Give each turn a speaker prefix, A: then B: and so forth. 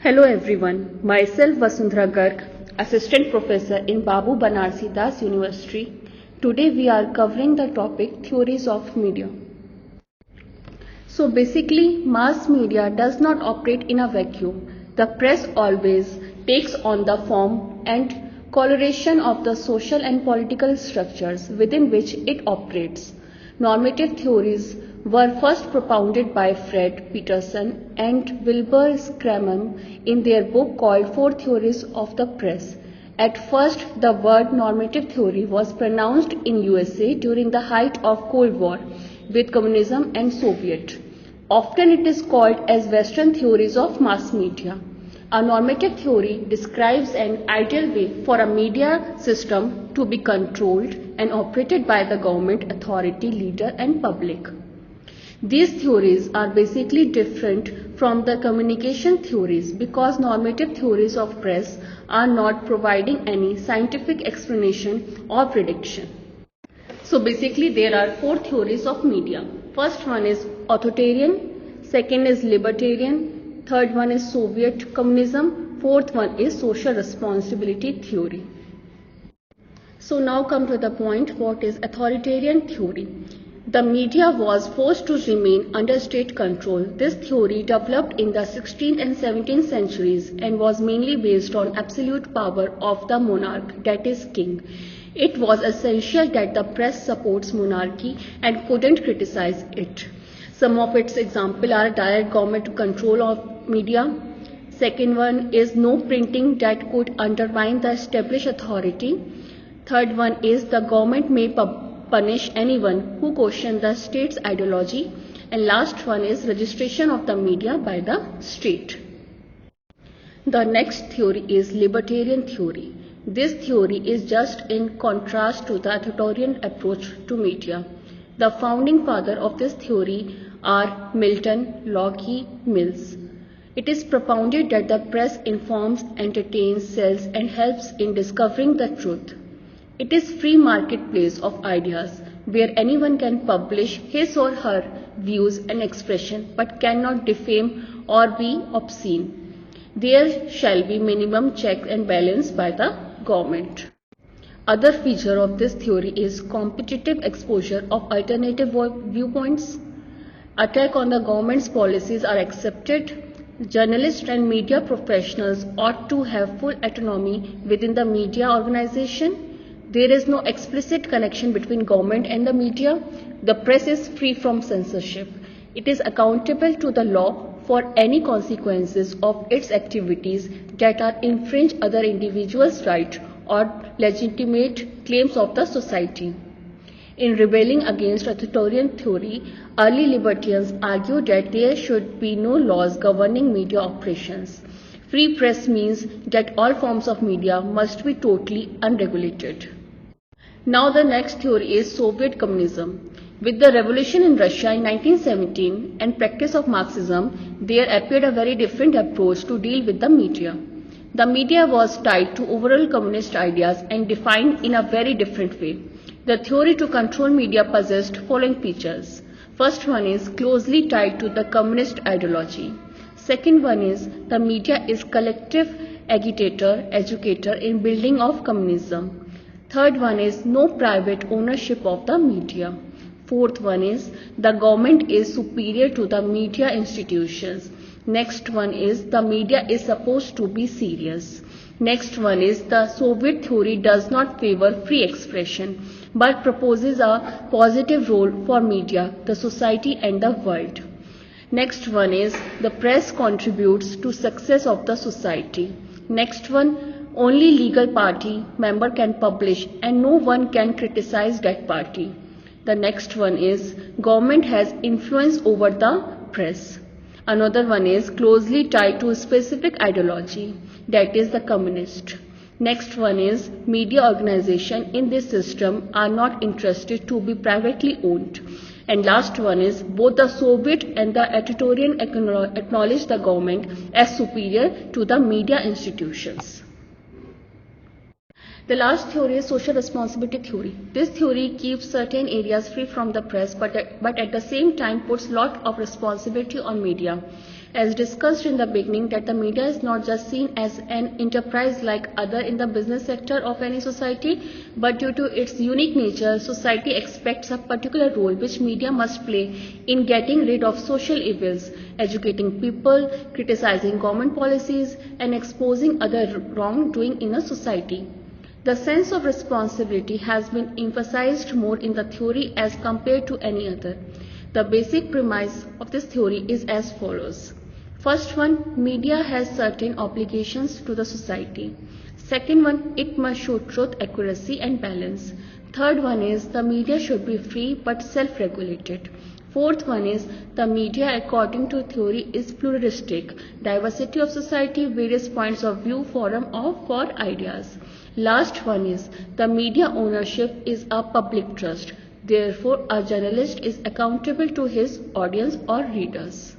A: Hello everyone, myself Vasundhara Garg, Assistant Professor in Babu Banarsi Das University. Today we are covering the topic Theories of Media. So basically, mass media does not operate in a vacuum. The press always takes on the form and coloration of the social and political structures within which it operates. Normative theories were first propounded by Fred Peterson and Wilbur Scramen in their book called Four Theories of the Press. At first, the word normative theory was pronounced in USA during the height of Cold War with communism and Soviet. Often it is called as Western theories of mass media. A normative theory describes an ideal way for a media system to be controlled and operated by the government, authority, leader and public. These theories are basically different from the communication theories because normative theories of press are not providing any scientific explanation or prediction. So basically there are four theories of media. First one is authoritarian, second is libertarian, third one is Soviet communism, fourth one is social responsibility theory. So now come to the point, what is authoritarian theory? The media was forced to remain under state control. This theory developed in the 16th and 17th centuries and was mainly based on absolute power of the monarch, that is king. It was essential that the press supports monarchy and couldn't criticize it. Some of its examples are direct government control of media. Second one is no printing that could undermine the established authority. Third one is the government may punish anyone who questions the state's ideology. And last one is registration of the media by the state. The next theory is libertarian theory. This theory is just in contrast to the authoritarian approach to media. The founding father of this theory are Milton, Locke, Mills. It is propounded that the press informs, entertains, sells and helps in discovering the truth. It is free marketplace of ideas where anyone can publish his or her views and expression but cannot defame or be obscene. There shall be minimum check and balance by the government. Other feature of this theory is competitive exposure of alternative viewpoints. Attack on the government's policies are accepted. Journalists and media professionals ought to have full autonomy within the media organization. There is no explicit connection between government and the media. The press is free from censorship. It is accountable to the law for any consequences of its activities that are infringe other individuals' rights or legitimate claims of the society. In rebelling against authoritarian theory, early libertarians argued that there should be no laws governing media operations. Free press means that all forms of media must be totally unregulated. Now the next theory is Soviet communism. With the revolution in Russia in 1917 and practice of Marxism, there appeared a very different approach to deal with the media. The media was tied to overall communist ideas and defined in a very different way. The theory to control media possessed following features. First one is closely tied to the communist ideology. Second one is the media is collective agitator, educator in building of communism. Third one is no private ownership of the media. Fourth one is the government is superior to the media institutions. Next one is the media is supposed to be serious. Next one is the Soviet theory does not favor free expression but proposes a positive role for media, the society and the world. Next one is the press contributes to success of the society. Next one, only legal party member can publish and no one can criticize that party. The next one is government has influence over the press. Another one is closely tied to a specific ideology, that is the communist. Next one is media organization in this system are not interested to be privately owned. And last one is both the Soviet and the authoritarian acknowledge the government as superior to the media institutions. The last theory is social responsibility theory. This theory keeps certain areas free from the press, but at the same time puts lot of responsibility on media. As discussed in the beginning, that the media is not just seen as an enterprise like other in the business sector of any society, but due to its unique nature, society expects a particular role which media must play in getting rid of social evils, educating people, criticizing government policies, and exposing other wrongdoing in a society. The sense of responsibility has been emphasized more in the theory as compared to any other. The basic premise of this theory is as follows. First one, media has certain obligations to the society. Second one, it must show truth, accuracy and balance. Third one is the media should be free but self-regulated. Fourth one is the media according to theory is pluralistic, diversity of society, various points of view, forum for ideas. Last one is the media ownership is a public trust. Therefore, a journalist is accountable to his audience or readers.